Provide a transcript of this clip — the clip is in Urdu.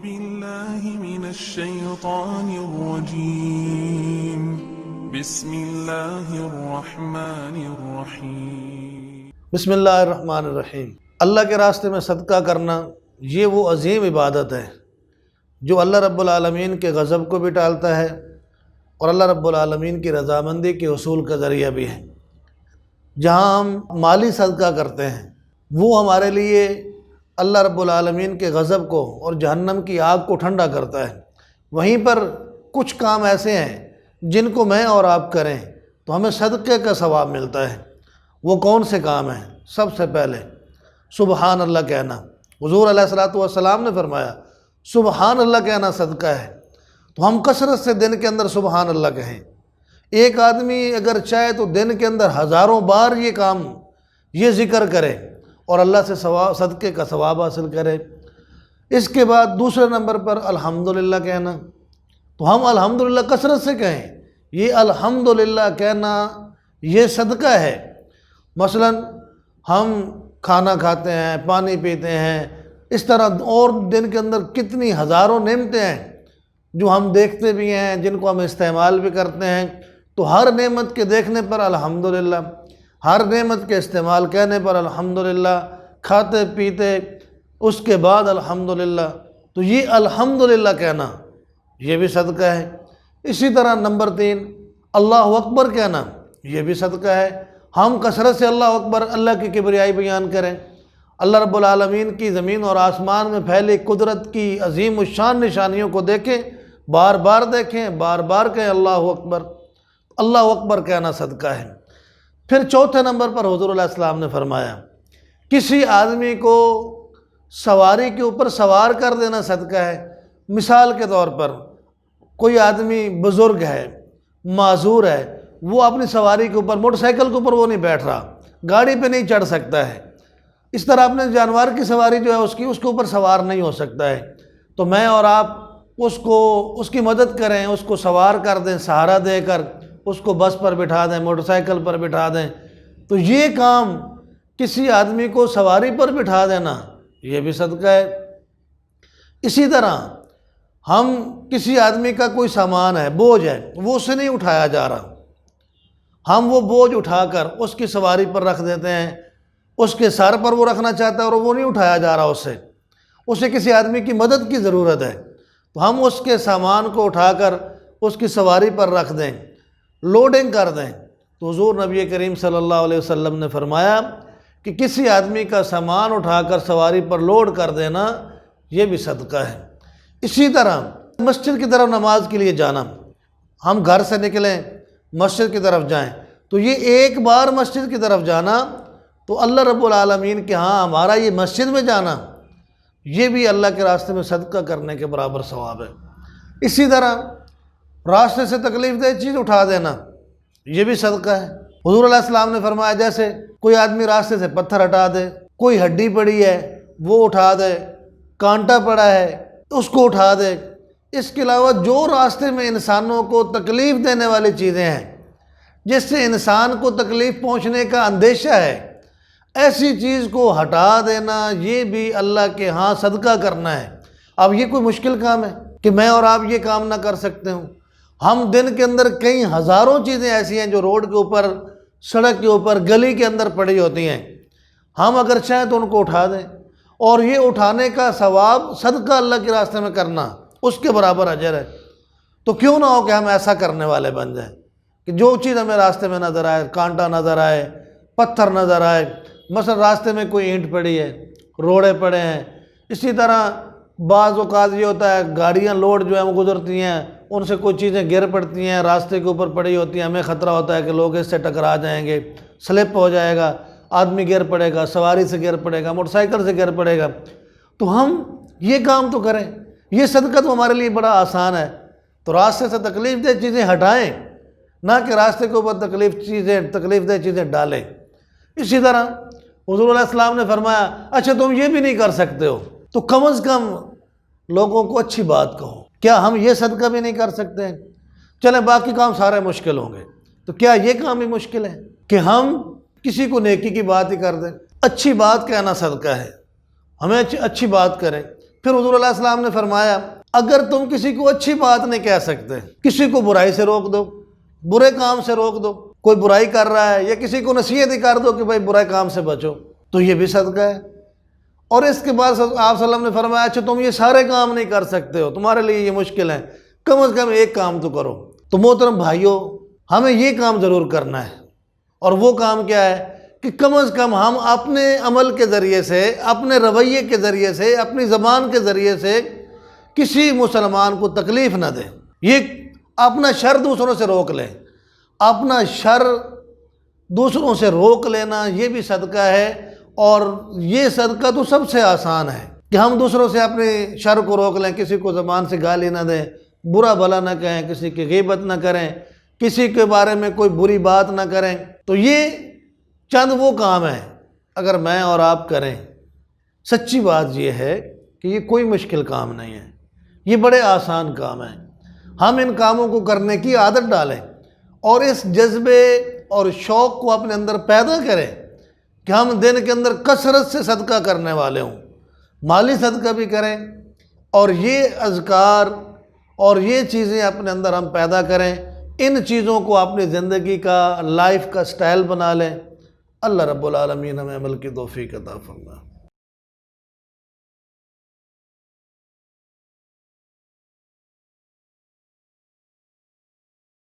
بالله من الشيطان الرجيم بسم الله الرحمن الرحيم بسم اللہ الرحمن الرحیم۔ اللہ کے راستے میں صدقہ کرنا یہ وہ عظیم عبادت ہے جو اللہ رب العالمین کے غضب کو بھی ٹالتا ہے اور اللہ رب العالمین کی رضامندی کے حصول کا ذریعہ بھی ہے۔ جہاں ہم مالی صدقہ کرتے ہیں وہ ہمارے لیے اللہ رب العالمین کے غضب کو اور جہنم کی آگ کو ٹھنڈا کرتا ہے، وہیں پر کچھ کام ایسے ہیں جن کو میں اور آپ کریں تو ہمیں صدقے کا ثواب ملتا ہے۔ وہ کون سے کام ہیں؟ سب سے پہلے سبحان اللہ کہنا۔ حضور علیہ الصلوۃ والسلام نے فرمایا سبحان اللہ کہنا صدقہ ہے، تو ہم کثرت سے دن کے اندر سبحان اللہ کہیں۔ ایک آدمی اگر چاہے تو دن کے اندر ہزاروں بار یہ ذکر کرے اور اللہ سے صدقے کا ثواب حاصل کرے۔ اس کے بعد دوسرے نمبر پر الحمدللہ کہنا، تو ہم الحمدللہ کثرت سے کہیں۔ یہ الحمدللہ کہنا یہ صدقہ ہے۔ مثلا ہم کھانا کھاتے ہیں، پانی پیتے ہیں، اس طرح اور دن کے اندر کتنی ہزاروں نعمتیں ہیں جو ہم دیکھتے بھی ہیں، جن کو ہم استعمال بھی کرتے ہیں۔ تو ہر نعمت کے دیکھنے پر الحمدللہ، ہر نعمت کے استعمال کہنے پر الحمدللہ، کھاتے پیتے اس کے بعد الحمدللہ، تو یہ الحمدللہ کہنا یہ بھی صدقہ ہے۔ اسی طرح نمبر 3 اللہ اکبر کہنا یہ بھی صدقہ ہے۔ ہم کثرت سے اللہ اکبر، اللہ کی کبریائی بیان کریں، اللہ رب العالمین کی زمین اور آسمان میں پھیلی قدرت کی عظیم الشان نشانیوں کو دیکھیں، بار بار دیکھیں، بار بار کہیں اللہ اکبر۔ اللہ اکبر کہنا صدقہ ہے۔ پھر چوتھے نمبر پر حضور علیہ السلام نے فرمایا کسی آدمی کو سواری کے اوپر سوار کر دینا صدقہ ہے۔ مثال کے طور پر کوئی آدمی بزرگ ہے، معذور ہے، وہ اپنی سواری کے اوپر، موٹر سائیکل کے اوپر وہ نہیں بیٹھ رہا، گاڑی پہ نہیں چڑھ سکتا ہے، اس طرح اپنے جانور کی سواری جو ہے اس کے اوپر سوار نہیں ہو سکتا ہے، تو میں اور آپ اس کی مدد کریں، اس کو سوار کر دیں، سہارا دے کر اس کو بس پر بٹھا دیں، موٹر سائیکل پر بٹھا دیں۔ تو یہ کام کسی آدمی کو سواری پر بٹھا دینا یہ بھی صدقہ ہے۔ اسی طرح ہم کسی آدمی کا کوئی سامان ہے، بوجھ ہے، وہ اسے نہیں اٹھایا جا رہا، ہم وہ بوجھ اٹھا کر اس کی سواری پر رکھ دیتے ہیں، اس کے سر پر وہ رکھنا چاہتا ہے اور وہ نہیں اٹھایا جا رہا، اسے کسی آدمی کی مدد کی ضرورت ہے، تو ہم اس کے سامان کو اٹھا کر اس کی سواری پر رکھ دیں، لوڈنگ کر دیں۔ تو حضور نبی کریم صلی اللہ علیہ وسلم نے فرمایا کہ کسی آدمی کا سامان اٹھا کر سواری پر لوڈ کر دینا یہ بھی صدقہ ہے۔ اسی طرح مسجد کی طرف نماز کے لیے جانا، ہم گھر سے نکلیں مسجد کی طرف جائیں، تو یہ ایک بار مسجد کی طرف جانا تو اللہ رب العالمین کے ہاں ہمارا یہ مسجد میں جانا یہ بھی اللہ کے راستے میں صدقہ کرنے کے برابر ثواب ہے۔ اسی طرح راستے سے تکلیف دہ چیز اٹھا دینا یہ بھی صدقہ ہے۔ حضور علیہ السلام نے فرمایا جیسے کوئی آدمی راستے سے پتھر ہٹا دے، کوئی ہڈی پڑی ہے وہ اٹھا دے، کانٹا پڑا ہے اس کو اٹھا دے، اس کے علاوہ جو راستے میں انسانوں کو تکلیف دینے والی چیزیں ہیں جس سے انسان کو تکلیف پہنچنے کا اندیشہ ہے، ایسی چیز کو ہٹا دینا یہ بھی اللہ کے ہاں صدقہ کرنا ہے۔ اب یہ کوئی مشکل کام ہے کہ میں اور آپ یہ کام نہ کر سکتے ہوں؟ ہم دن کے اندر کئی ہزاروں چیزیں ایسی ہیں جو روڈ کے اوپر، سڑک کے اوپر، گلی کے اندر پڑی ہوتی ہیں، ہم اگر چاہیں تو ان کو اٹھا دیں، اور یہ اٹھانے کا ثواب صدقہ اللہ کے راستے میں کرنا اس کے برابر اجر ہے۔ تو کیوں نہ ہو کہ ہم ایسا کرنے والے بن جائیں کہ جو چیز ہمیں راستے میں نظر آئے، کانٹا نظر آئے، پتھر نظر آئے، مثلا راستے میں کوئی اینٹ پڑی ہے، روڑے پڑے ہیں، اسی طرح بعض اوقات یہ ہوتا ہے گاڑیاں لوڈ جو ہیں وہ گزرتی ہیں، ان سے کوئی چیزیں گر پڑتی ہیں، راستے کے اوپر پڑی ہوتی ہیں، ہمیں خطرہ ہوتا ہے کہ لوگ اس سے ٹکرا جائیں گے، سلپ ہو جائے گا، آدمی گر پڑے گا، سواری سے گر پڑے گا، موٹر سائیکل سے گر پڑے گا، تو ہم یہ کام تو کریں۔ یہ صدقہ تو ہمارے لیے بڑا آسان ہے، تو راستے سے تکلیف دہ چیزیں ہٹائیں، نہ کہ راستے کے اوپر تکلیف دہ چیزیں ڈالیں۔ اسی طرح حضور علیہ السلام نے فرمایا اچھا تم یہ بھی نہیں کر سکتے ہو تو کم از کم لوگوں کو اچھی بات کہو۔ کیا ہم یہ صدقہ بھی نہیں کر سکتے ہیں؟ چلیں باقی کام سارے مشکل ہوں گے، تو کیا یہ کام بھی مشکل ہے کہ ہم کسی کو نیکی کی بات ہی کر دیں؟ اچھی بات کہنا صدقہ ہے، ہمیں اچھی بات کریں۔ پھر حضور علیہ السلام نے فرمایا اگر تم کسی کو اچھی بات نہیں کہہ سکتے، کسی کو برائی سے روک دو، برے کام سے روک دو، کوئی برائی کر رہا ہے یا کسی کو نصیحت ہی کر دو کہ بھائی برے کام سے بچو، تو یہ بھی صدقہ ہے۔ اور اس کے بعد آپ صلی اللہ علیہ وسلم نے فرمایا اچھا تم یہ سارے کام نہیں کر سکتے ہو، تمہارے لیے یہ مشکل ہے، کم از کم ایک کام تو کرو۔ تو محترم بھائیوں، ہمیں یہ کام ضرور کرنا ہے، اور وہ کام کیا ہے کہ کم از کم ہم اپنے عمل کے ذریعے سے، اپنے رویے کے ذریعے سے، اپنی زبان کے ذریعے سے کسی مسلمان کو تکلیف نہ دیں۔ یہ اپنا شر دوسروں سے روک لیں، اپنا شر دوسروں سے روک لینا یہ بھی صدقہ ہے، اور یہ صدقہ تو سب سے آسان ہے کہ ہم دوسروں سے اپنے شر کو روک لیں، کسی کو زبان سے گالی نہ دیں، برا بھلا نہ کہیں، کسی کی غیبت نہ کریں، کسی کے بارے میں کوئی بری بات نہ کریں۔ تو یہ چند وہ کام ہیں اگر میں اور آپ کریں، سچی بات یہ ہے کہ یہ کوئی مشکل کام نہیں ہے، یہ بڑے آسان کام ہیں۔ ہم ان کاموں کو کرنے کی عادت ڈالیں اور اس جذبے اور شوق کو اپنے اندر پیدا کریں کہ ہم دن کے اندر کثرت سے صدقہ کرنے والے ہوں، مالی صدقہ بھی کریں، اور یہ اذکار اور یہ چیزیں اپنے اندر ہم پیدا کریں، ان چیزوں کو اپنی زندگی کا، لائف کا سٹائل بنا لیں۔ اللہ رب العالمین ہمیں عمل کی توفیق عطا فرمائے۔